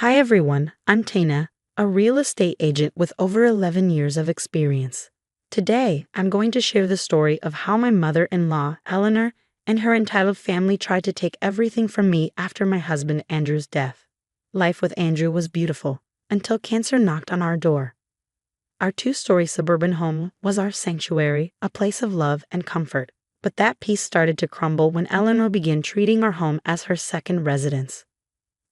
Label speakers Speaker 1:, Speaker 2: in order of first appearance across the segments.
Speaker 1: Hi everyone, I'm Tana, a real estate agent with over 11 years of experience. Today, I'm going to share the story of how my mother-in-law, Eleanor, and her entitled family tried to take everything from me after my husband Andrew's death. Life with Andrew was beautiful, until cancer knocked on our door. Our two-story suburban home was our sanctuary, a place of love and comfort. But that peace started to crumble when Eleanor began treating our home as her second residence.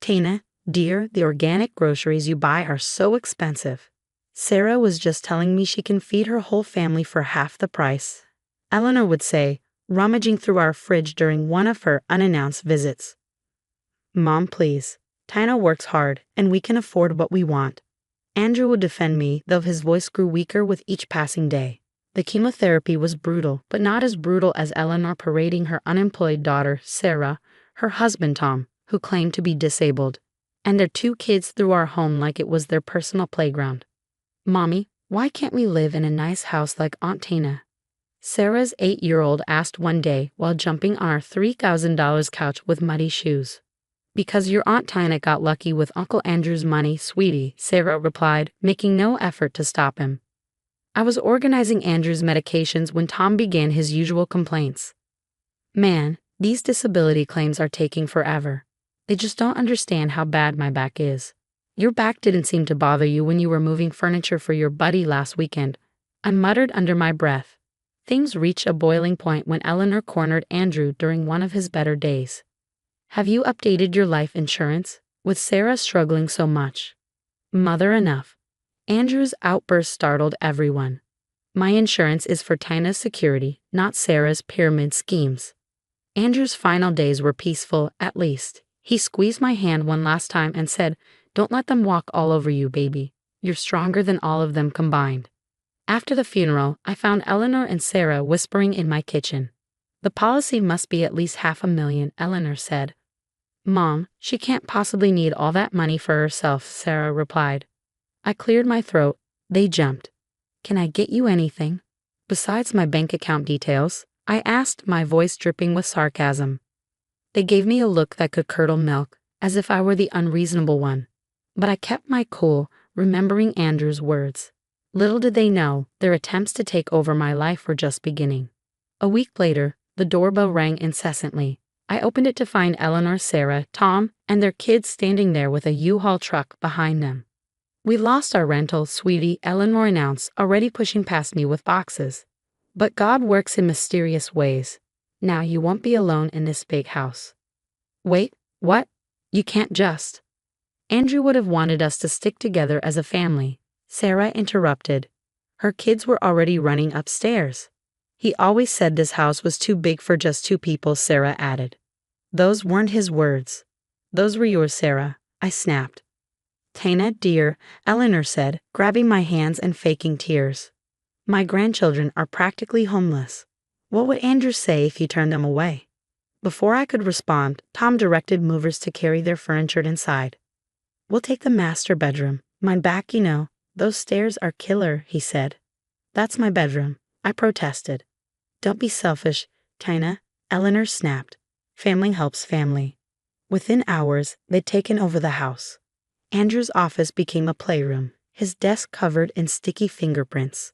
Speaker 1: Tana, dear, the organic groceries you buy are so expensive. Sarah was just telling me she can feed her whole family for half the price, Eleanor would say, rummaging through our fridge during one of her unannounced visits. Mom, please. Tina works hard, and we can afford what we want. Andrew would defend me, though his voice grew weaker with each passing day. The chemotherapy was brutal, but not as brutal as Eleanor parading her unemployed daughter, Sarah, her husband, Tom, who claimed to be disabled, and their two kids through our home like it was their personal playground. Mommy, why can't we live in a nice house like Aunt Tina? Sarah's 8-year-old asked one day while jumping on our $3,000 couch with muddy shoes. Because your Aunt Tina got lucky with Uncle Andrew's money, sweetie, Sarah replied, making no effort to stop him. I was organizing Andrew's medications when Tom began his usual complaints. Man, these disability claims are taking forever. They just don't understand how bad my back is. Your back didn't seem to bother you when you were moving furniture for your buddy last weekend, I muttered under my breath. Things reached a boiling point when Eleanor cornered Andrew during one of his better days. Have you updated your life insurance? With Sarah struggling so much. Mother enough. Andrew's outburst startled everyone. My insurance is for Tina's security, not Sarah's pyramid schemes. Andrew's final days were peaceful, at least. He squeezed my hand one last time and said, "Don't let them walk all over you, baby. You're stronger than all of them combined." After the funeral, I found Eleanor and Sarah whispering in my kitchen. The policy must be at least $500,000, Eleanor said. Mom, she can't possibly need all that money for herself, Sarah replied. I cleared my throat. They jumped. Can I get you anything? Besides my bank account details, I asked, my voice dripping with sarcasm. They gave me a look that could curdle milk, as if I were the unreasonable one. But I kept my cool, remembering Andrew's words. Little did they know, their attempts to take over my life were just beginning. A week later, the doorbell rang incessantly. I opened it to find Eleanor, Sarah, Tom, and their kids standing there with a U-Haul truck behind them. We lost our rental, sweetie, Eleanor announced, already pushing past me with boxes. But God works in mysterious ways. Now you won't be alone in this big house. Wait, what? You can't just. Andrew would have wanted us to stick together as a family, Sarah interrupted. Her kids were already running upstairs. He always said this house was too big for just two people, Sarah added. Those weren't his words. Those were yours, Sarah, I snapped. Tana, dear, Eleanor said, grabbing my hands and faking tears. My grandchildren are practically homeless. What would Andrew say if he turned them away? Before I could respond, Tom directed movers to carry their furniture inside. We'll take the master bedroom. My back, those stairs are killer, he said. That's my bedroom, I protested. Don't be selfish, Tina, Eleanor snapped. Family helps family. Within hours, they'd taken over the house. Andrew's office became a playroom, his desk covered in sticky fingerprints.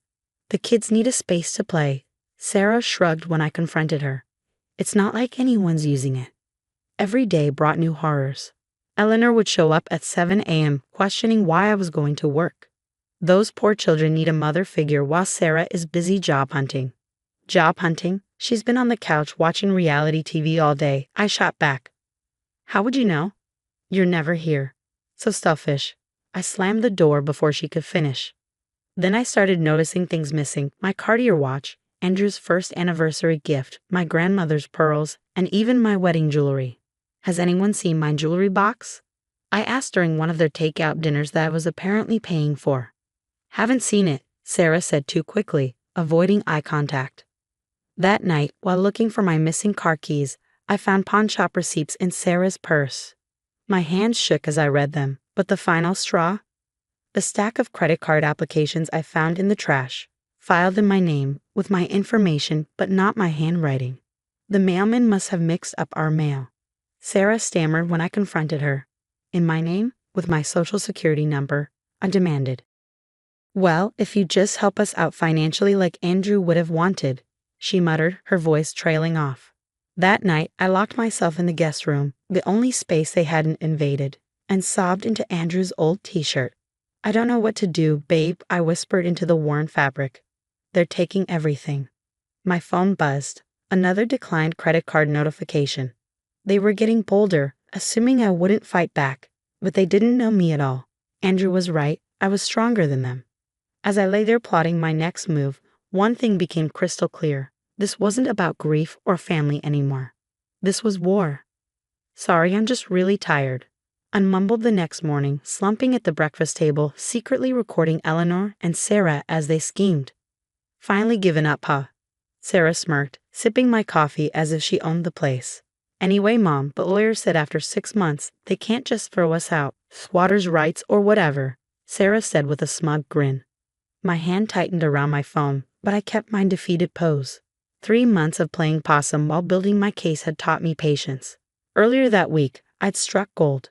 Speaker 1: The kids need a space to play. Sarah shrugged when I confronted her. It's not like anyone's using it. Every day brought new horrors. Eleanor would show up at 7 a.m. questioning why I was going to work. Those poor children need a mother figure while Sarah is busy job hunting. Job hunting? She's been on the couch watching reality TV all day, I shot back. How would you know? You're never here. So selfish. I slammed the door before she could finish. Then I started noticing things missing, my Cartier watch, Andrew's first anniversary gift, my grandmother's pearls, and even my wedding jewelry. Has anyone seen my jewelry box? I asked during one of their takeout dinners that I was apparently paying for. Haven't seen it, Sarah said too quickly, avoiding eye contact. That night, while looking for my missing car keys, I found pawn shop receipts in Sarah's purse. My hands shook as I read them, but the final straw? The stack of credit card applications I found in the trash, filed in my name, with my information but not my handwriting. The mailman must have mixed up our mail. Sarah stammered when I confronted her. In my name? with my social security number, I demanded. Well, if you just help us out financially like Andrew would have wanted, she muttered, her voice trailing off. That night, I locked myself in the guest room, the only space they hadn't invaded, and sobbed into Andrew's old t-shirt. I don't know what to do, babe, I whispered into the worn fabric. They're taking everything. My phone buzzed. Another declined credit card notification. They were getting bolder, assuming I wouldn't fight back, but they didn't know me at all. Andrew was right, I was stronger than them. As I lay there plotting my next move, one thing became crystal clear. This wasn't about grief or family anymore. This was war. Sorry, I'm just really tired. I mumbled the next morning, slumping at the breakfast table, secretly recording Eleanor and Sarah as they schemed. Finally given up, huh? Sarah smirked, sipping my coffee as if she owned the place. Anyway, Mom, the lawyer said after 6 months, they can't just throw us out, squatters' rights or whatever, Sarah said with a smug grin. My hand tightened around my phone, but I kept my defeated pose. 3 months of playing possum while building my case had taught me patience. Earlier that week, I'd struck gold.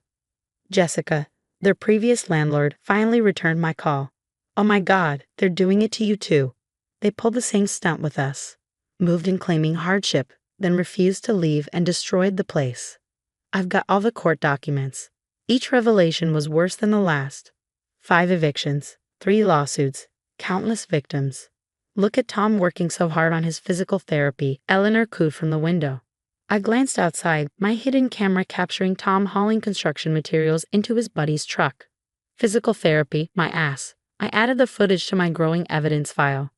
Speaker 1: Jessica, their previous landlord, finally returned my call. Oh my God, they're doing it to you too. They pulled the same stunt with us. Moved in claiming hardship, then refused to leave and destroyed the place. I've got all the court documents. Each revelation was worse than the last. 5 evictions, 3 lawsuits, countless victims. Look at Tom working so hard on his physical therapy, Eleanor cooed from the window. I glanced outside, my hidden camera capturing Tom hauling construction materials into his buddy's truck. Physical therapy, my ass. I added the footage to my growing evidence file.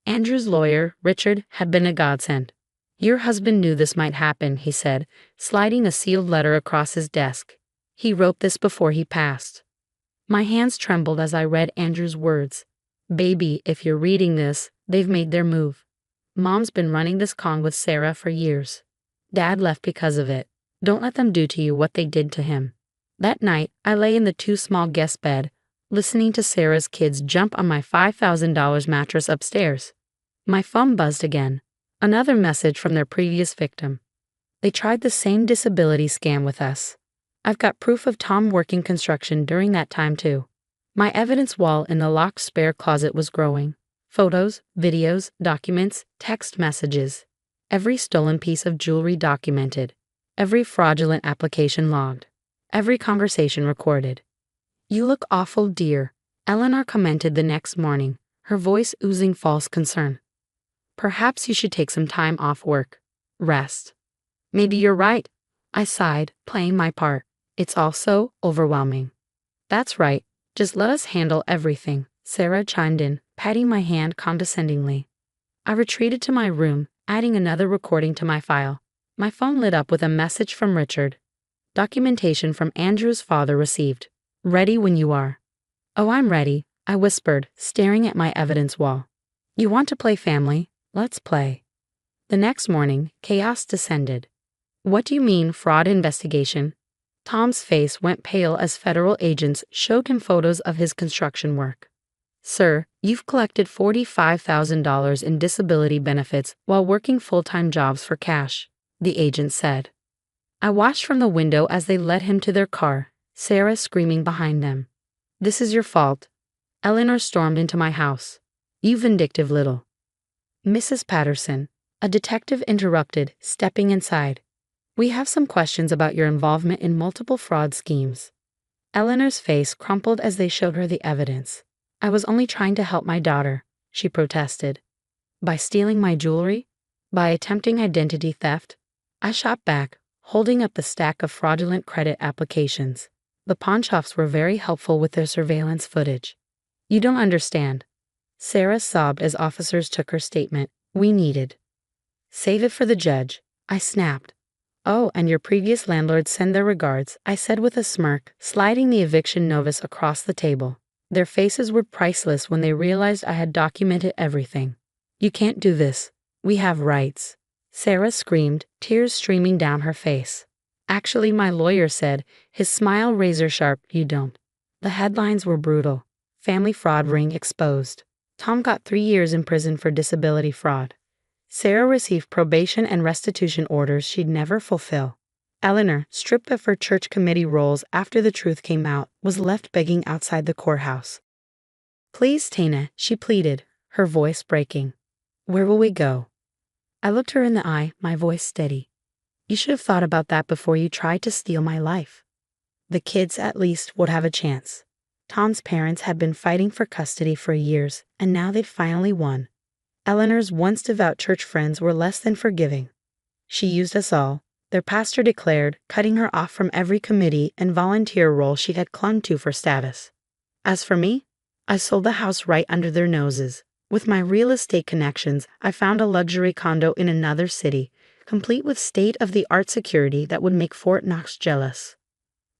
Speaker 1: Andrew's lawyer, Richard, had been a godsend. Your husband knew this might happen, he said, sliding a sealed letter across his desk. He wrote this before he passed. My hands trembled as I read Andrew's words. Baby, if you're reading this, they've made their move. Mom's been running this con with Sarah for years. Dad left because of it. Don't let them do to you what they did to him. That night, I lay in the too small guest bed, listening to Sarah's kids jump on my $5,000 mattress upstairs. My phone buzzed again. Another message from their previous victim. They tried the same disability scam with us. I've got proof of Tom working construction during that time too. My evidence wall in the locked spare closet was growing. Photos, videos, documents, text messages. Every stolen piece of jewelry documented. Every fraudulent application logged. Every conversation recorded. You look awful, dear, Eleanor commented the next morning, her voice oozing false concern. Perhaps you should take some time off work. Rest. Maybe you're right, I sighed, playing my part. It's all so overwhelming. That's right, just let us handle everything, Sarah chimed in, patting my hand condescendingly. I retreated to my room, adding another recording to my file. My phone lit up with a message from Richard. Documentation from Andrew's father received. Ready when you are. Oh, I'm ready, I whispered, staring at my evidence wall. You want to play family? Let's play. The next morning, chaos descended. What do you mean, fraud investigation? Tom's face went pale as federal agents showed him photos of his construction work. Sir, you've collected $45,000 in disability benefits while working full-time jobs for cash, the agent said. I watched from the window as they led him to their car, Sarah screaming behind them. This is your fault. Eleanor stormed into my house. You vindictive little. Mrs. Patterson, a detective interrupted, stepping inside. We have some questions about your involvement in multiple fraud schemes. Eleanor's face crumpled as they showed her the evidence. I was only trying to help my daughter, she protested. By stealing my jewelry? By attempting identity theft? I shot back, holding up the stack of fraudulent credit applications. The pawnshops were very helpful with their surveillance footage. You don't understand. Sarah sobbed as officers took her statement. We needed. Save it for the judge, I snapped. Oh, and your previous landlords send their regards, I said with a smirk, sliding the eviction notice across the table. Their faces were priceless when they realized I had documented everything. You can't do this. We have rights. Sarah screamed, tears streaming down her face. Actually, my lawyer said, his smile razor-sharp, you don't. The headlines were brutal. Family fraud ring exposed. Tom got 3 years in prison for disability fraud. Sarah received probation and restitution orders she'd never fulfill. Eleanor, stripped of her church committee roles after the truth came out, was left begging outside the courthouse. "Please, Tana," she pleaded, her voice breaking. "Where will we go?" I looked her in the eye, my voice steady. "You should have thought about that before you tried to steal my life." The kids, at least, would have a chance. Tom's parents had been fighting for custody for years, and now they'd finally won. Eleanor's once devout church friends were less than forgiving. "She used us all," their pastor declared, cutting her off from every committee and volunteer role she had clung to for status. As for me, I sold the house right under their noses. With my real estate connections, I found a luxury condo in another city, complete with state-of-the-art security that would make Fort Knox jealous.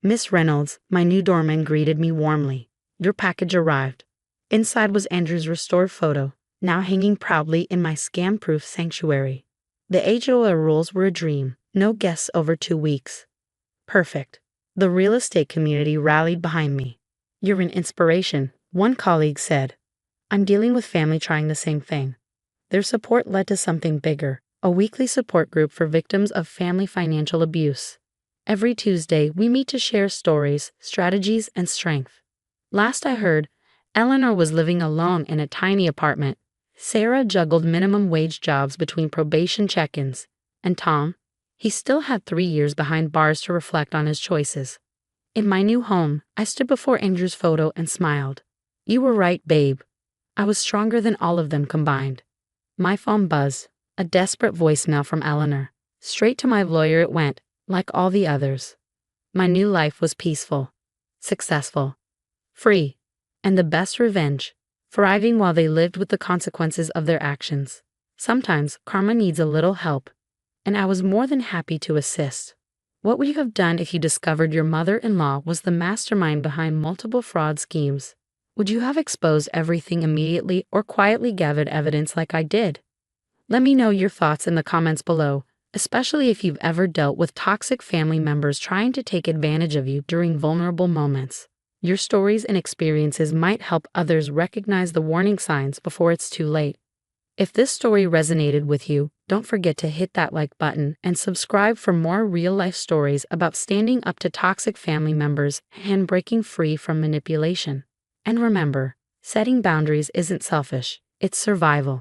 Speaker 1: "Miss Reynolds," my new doorman greeted me warmly. "Your package arrived." Inside was Andrew's restored photo, now hanging proudly in my scam-proof sanctuary. The HOA rules were a dream, no guests over 2 weeks. Perfect. The real estate community rallied behind me. "You're an inspiration," one colleague said. "I'm dealing with family trying the same thing." Their support led to something bigger, a weekly support group for victims of family financial abuse. Every Tuesday, we meet to share stories, strategies, and strength. Last I heard, Eleanor was living alone in a tiny apartment. Sarah juggled minimum wage jobs between probation check-ins. And Tom? He still had 3 years behind bars to reflect on his choices. In my new home, I stood before Andrew's photo and smiled. "You were right, babe. I was stronger than all of them combined." My phone buzzed, a desperate voicemail from Eleanor. Straight to my lawyer it went, like all the others. My new life was peaceful, successful, free, and the best revenge, thriving while they lived with the consequences of their actions. Sometimes karma needs a little help, and I was more than happy to assist. What would you have done if you discovered your mother-in-law was the mastermind behind multiple fraud schemes? Would you have exposed everything immediately or quietly gathered evidence like I did? Let me know your thoughts in the comments below, especially if you've ever dealt with toxic family members trying to take advantage of you during vulnerable moments. Your stories and experiences might help others recognize the warning signs before it's too late. If this story resonated with you, don't forget to hit that like button and subscribe for more real-life stories about standing up to toxic family members and breaking free from manipulation. And remember, setting boundaries isn't selfish, it's survival.